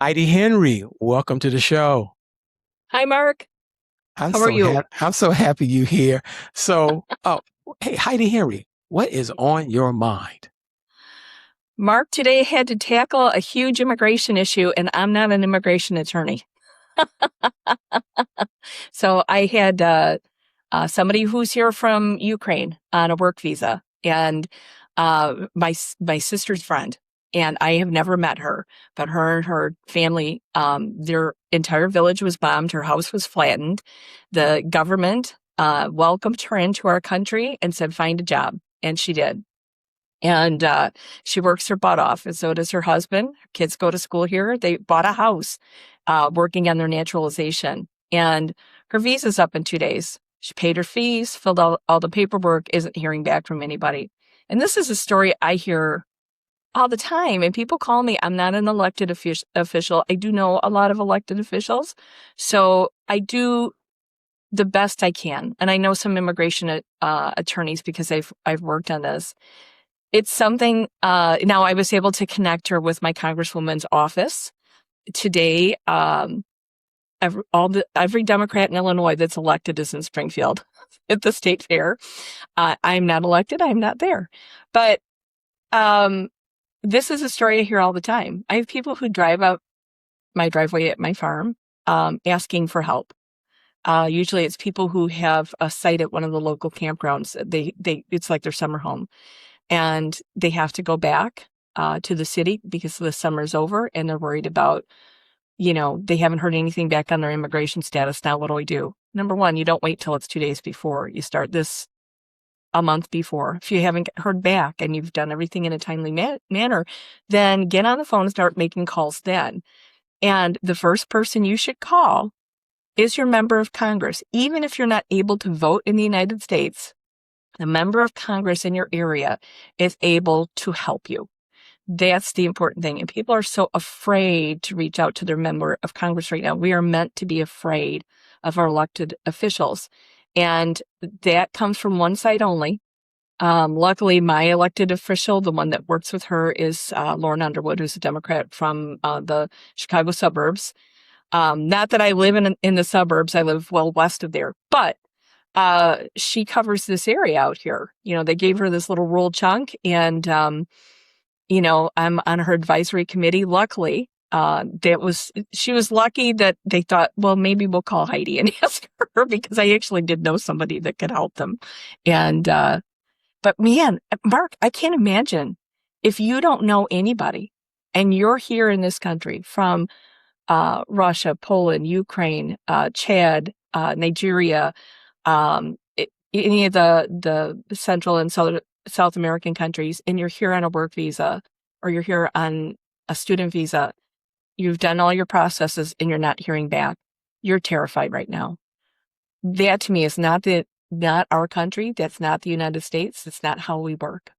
Heidi Henry, welcome to the show. Hi, Mark. I'm How are so you? happy. I'm so happy you here. Hey, Heidi Henry, what is on your mind? Mark today had to tackle a huge immigration issue, and I'm not an immigration attorney. So I had somebody who's here from Ukraine on a work visa, and my sister's friend. And I have never met her, but her and her family, their entire village was bombed. Her house was flattened. The government welcomed her into our country and said, "Find a job," and she did. And she works her butt off, and so does her husband. Her kids go to school here. They bought a house working on their naturalization. And her visa's up in 2 days. She paid her fees, filled out all the paperwork, isn't hearing back from anybody. And this is a story I hear all the time. And people call me, I'm not an elected official. I do know a lot of elected officials. So I do the best I can. And I know some immigration attorneys because I've worked on this. It's something, now I was able to connect her with my congresswoman's office today. Every Democrat in Illinois that's elected is in Springfield at the state fair. I'm not elected. I'm not there. But this is a story I hear all the time. I have people who drive up my driveway at my farm asking for help. Usually it's people who have a site at one of the local campgrounds. It's like their summer home. And they have to go back to the city because the summer's over, and they're worried about, they haven't heard anything back on their immigration status. Now, what do we do? Number one, you don't wait till it's 2 days before. You start this a month before. If you haven't heard back and you've done everything in a timely manner, then get on the phone and start making calls then. And the first person you should call is your member of Congress. Even if you're not able to vote in the United States, the member of Congress in your area is able to help you. That's the important thing. And people are so afraid to reach out to their member of Congress right now. We are meant to be afraid of our elected officials. And that comes from one side only. Luckily, my elected official, the one that works with her, is Lauren Underwood, who's a Democrat from the Chicago suburbs. Not that I live in the suburbs. I live well west of there. But she covers this area out here. They gave her this little rural chunk, and I'm on her advisory committee. Luckily, she was lucky that they thought, well, maybe we'll call Heidi and ask her, because I actually did know somebody that could help them. And but man, Mark, I can't imagine if you don't know anybody and you're here in this country from Russia, Poland, Ukraine, Chad, Nigeria, any of the Central and South American countries, and you're here on a work visa or you're here on a student visa, you've done all your processes and you're not hearing back. You're terrified right now. That to me is not our country. That's not the United States. That's not how we work.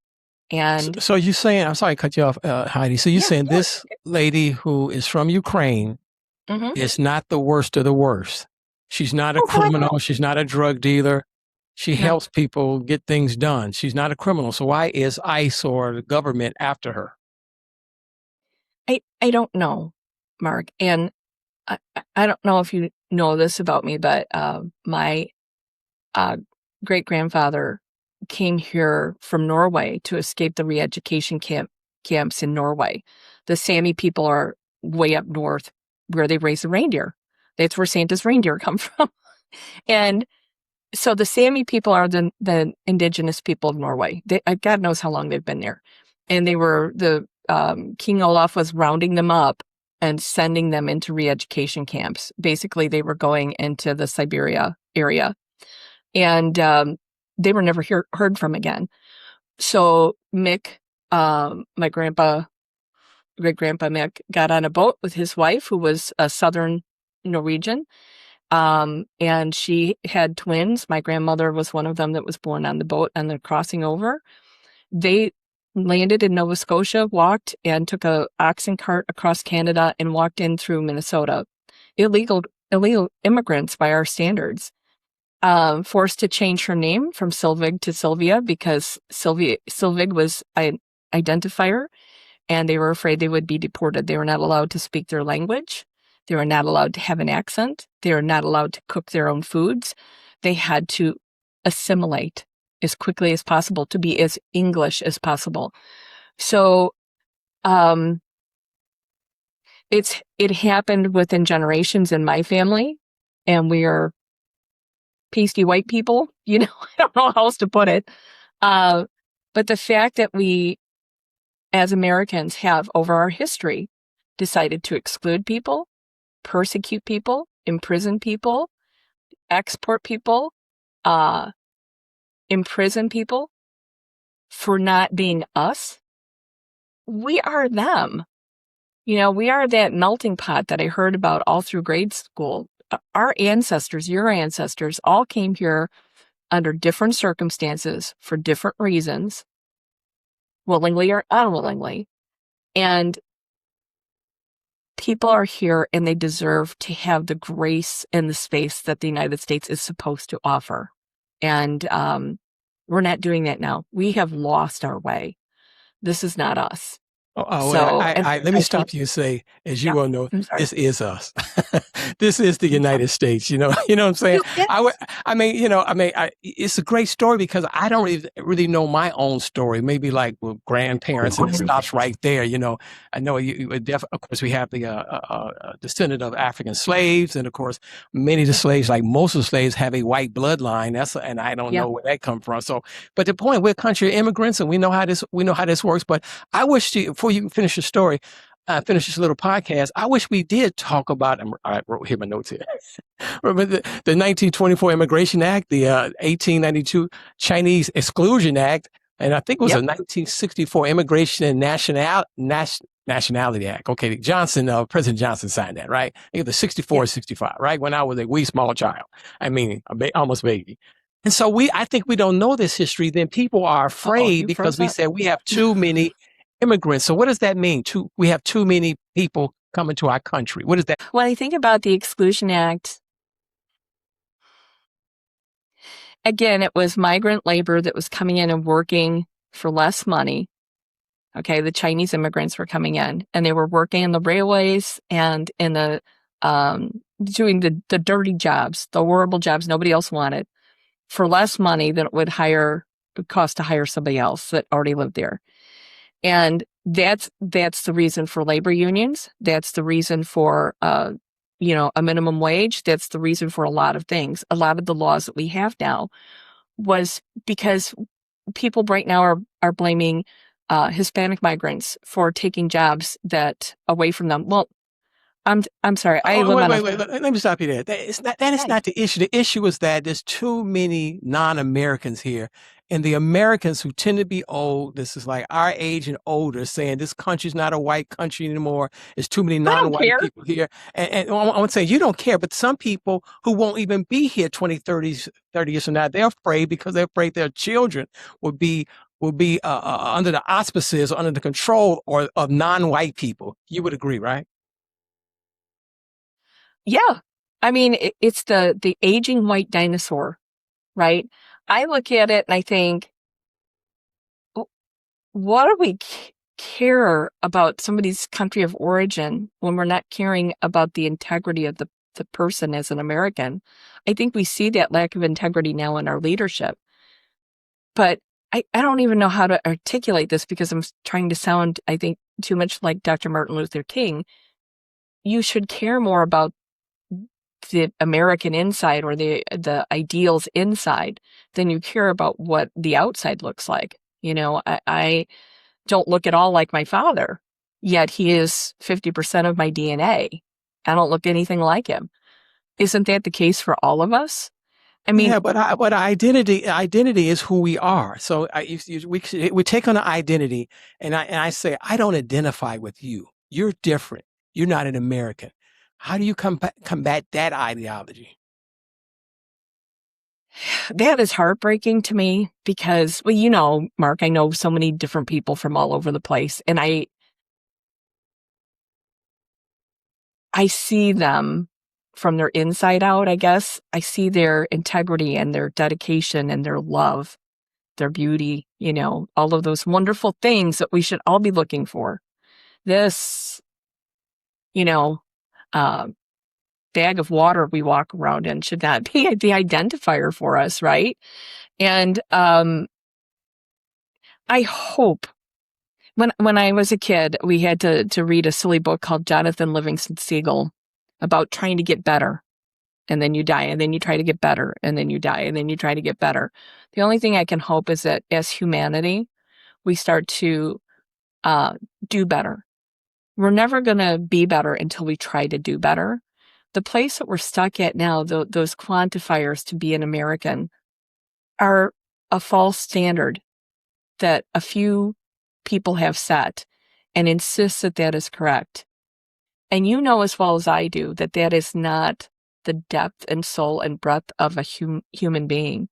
So, And so you're saying, I'm sorry to cut you off, Heidi. So you're yeah, saying sure. this lady who is from Ukraine Mm-hmm. is not the worst of the worst. She's not a Oh, God, no. criminal. She's not a drug dealer. She No. helps people get things done. She's not a criminal. So why is ICE or the government after her? I don't know, Mark. And I don't know if you know this about me, but my uh, great grandfather came here from Norway to escape the re-education camps in Norway. The Sami people are way up north where they raise the reindeer. That's where Santa's reindeer come from. And so the Sami people are the indigenous people of Norway. God knows how long they've been there. And the King Olaf was rounding them up and sending them into re-education camps. Basically, they were going into the Siberia area, and they were never heard from again. So Mick, my great grandpa Mick, got on a boat with his wife, who was a Southern Norwegian, and she had twins. My grandmother was one of them that was born on the boat, and they're crossing over. They landed in Nova Scotia, walked and took a oxen cart across Canada and walked in through Minnesota. Illegal immigrants by our standards. Forced to change her name from Sylvig to Sylvia because Sylvig was an identifier, and they were afraid they would be deported. They were not allowed to speak their language. They were not allowed to have an accent. They were not allowed to cook their own foods. They had to assimilate as quickly as possible to be as English as possible. So it happened within generations in my family, and we are pasty white people. I don't know how else to put it. But the fact that we, as Americans, have over our history decided to exclude people, persecute people, imprison people, export people, imprison people for not being us. We are them. We are that melting pot that I heard about all through grade school. Our ancestors, your ancestors, all came here under different circumstances for different reasons, willingly or unwillingly. And people are here and they deserve to have the grace and the space that the United States is supposed to offer. And we're not doing that now. We have lost our way. This is not us. Let me stop you and say, as you well know, this is us. This is the United States. You know what I'm saying? It's a great story because I don't really know my own story. Maybe like with grandparents, and it stops right there. I know of course, we have the descendant of African slaves, and of course, many of the slaves, like most of the slaves, have a white bloodline. And I don't know where that come from. So, but the point, we're a country of immigrants, and we know how this works. But I wish before you can finish the story, finish this little podcast, I wish we did talk about, I wrote here my notes here. Remember the 1924 Immigration Act, the 1892 Chinese Exclusion Act, and I think it was a 1964 Immigration and Nationality Act. Okay, President Johnson signed that, right? I think the 64 or 65, right? When I was a wee small child. Almost baby. And so I think we don't know this history. Then people are afraid because we said we have too many immigrants. So what does that mean? We have too many people coming to our country. What is that? When I think about the Exclusion Act, again, it was migrant labor that was coming in and working for less money. Okay, the Chinese immigrants were coming in and they were working in the railways and in the doing the dirty jobs, the horrible jobs nobody else wanted, for less money than it would cost to hire somebody else that already lived there. And that's the reason for labor unions. That's the reason for a minimum wage. That's the reason for a lot of things. A lot of the laws that we have now was because people right now are blaming Hispanic migrants for taking jobs that away from them. Well, I'm sorry. Wait. Let me stop you there. That is not the issue. The issue is that there's too many non-Americans here. And the Americans who tend to be old, this is like our age and older, saying this country's not a white country anymore. There's too many non-white people here. And I want to say, you don't care, but some people who won't even be here 20, 30 years from now, they're afraid because they're afraid their children will be under the auspices or under the control of non-white people. You would agree, right? Yeah. It's the aging white dinosaur, right? I look at it and I think, what do we care about somebody's country of origin when we're not caring about the integrity of the person as an American? I think we see that lack of integrity now in our leadership. But I don't even know how to articulate this because I'm trying to sound, I think, too much like Dr. Martin Luther King. You should care more about the American inside or the ideals inside than you care about what the outside looks like. I don't look at all like my father, yet he is 50% of my DNA. I don't look anything like him. Isn't that the case for all of us? But identity is who we are. So we take on an identity, and I say, I don't identify with you. You're different. You're not an American. How do you combat that ideology? That is heartbreaking to me because, Mark, I know so many different people from all over the place, and I see them from their inside out, I guess. I see their integrity and their dedication and their love, their beauty, all of those wonderful things that we should all be looking for. this, you know, bag of water we walk around in should not be the identifier for us, right? And I hope when I was a kid, we had to read a silly book called Jonathan Livingston Seagull about trying to get better. And then you die, and then you try to get better, and then you die, and then you try to get better. The only thing I can hope is that as humanity, we start to do better. We're never going to be better until we try to do better. The place that we're stuck at now, those quantifiers to be an American, are a false standard that a few people have set and insist that that is correct. And you know as well as I do that that is not the depth and soul and breadth of a human being.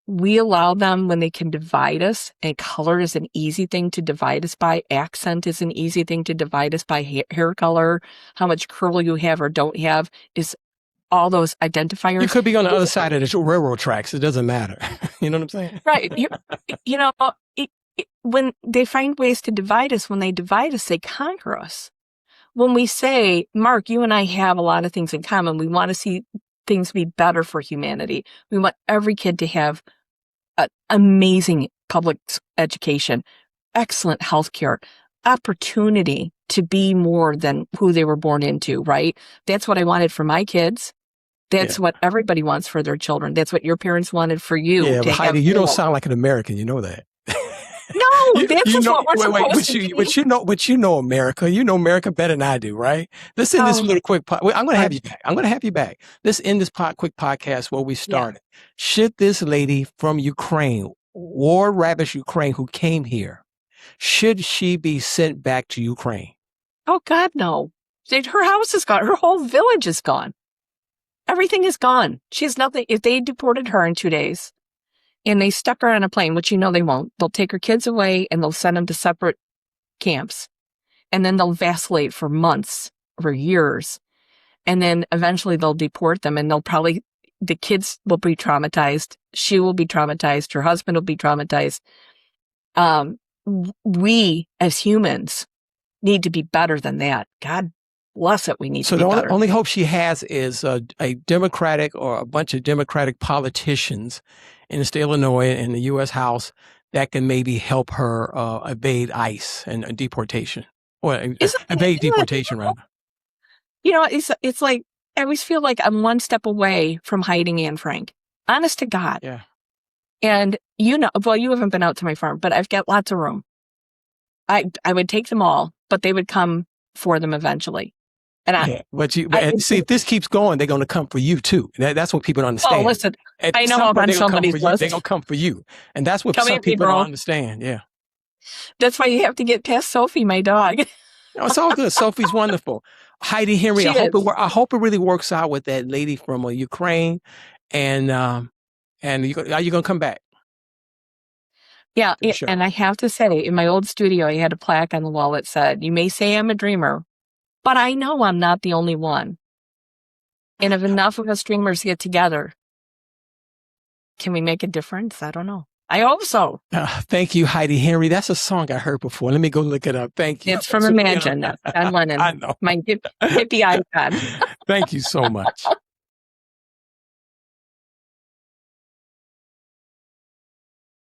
We allow them when they can divide us, and color is an easy thing to divide us by. Accent is an easy thing to divide us by. Hair color, how much curl you have or don't have, is all those identifiers. You could be on the other side of the railroad tracks. It doesn't matter. You know what I'm saying? Right. You know, when they find ways to divide us, when they divide us, they conquer us. When we say, Mark, you and I have a lot of things in common. We want to see things be better for humanity. We want every kid to have an amazing public education, excellent healthcare, opportunity to be more than who they were born into, right? That's what I wanted for my kids. That's what everybody wants for their children. That's what your parents wanted for you. Yeah, but Heidi, you don't sound like an American. You know that. No, that's what we're supposed to be. But you know America. You know America better than I do, right? Let's end this little quick. I'm going to have you back. I'm going to have you back. Let's end this quick podcast where we started. Yeah. Should this lady from Ukraine, war-ravaged Ukraine, who came here, should she be sent back to Ukraine? Oh God, no! Her house is gone. Her whole village is gone. Everything is gone. She has nothing. If they deported her in 2 days, and they stuck her on a plane, which you know they won't. They'll take her kids away and they'll send them to separate camps. And then they'll vacillate for months or years. And then eventually they'll deport them, and the kids will be traumatized. She will be traumatized. Her husband will be traumatized. We as humans need to be better than that. God bless it. We need to be better. So the only hope she has is a Democratic or a bunch of Democratic politicians in the state of Illinois and the U.S. House that can maybe help her evade ICE and deportation, or evade deportation, rather. You know, it's like I always feel like I'm one step away from hiding Anne Frank. Honest to God. Yeah. And you know, well, you haven't been out to my farm, but I've got lots of room. I would take them all, but they would come for them eventually. And but see, if this keeps going, they're going to come for you too. That's what people don't understand. Oh, listen, I know I'm on somebody's list. They're going to come for you, and that's what some people don't understand. Yeah, that's why you have to get past Sophie, my dog. No, it's all good. Sophie's wonderful. Heidi Henry, I hope it really works out with that lady from Ukraine, and are you going to come back? Yeah, and I have to say, in my old studio, I had a plaque on the wall that said, "You may say I'm a dreamer, but I know I'm not the only one. And if enough of us dreamers get together, can we make a difference? I don't know. I hope so." Thank you, Heidi Henry. That's a song I heard before. Let me go look it up. Thank you. It's from Imagine. John Lennon. I know. My hippie icon. Thank you so much.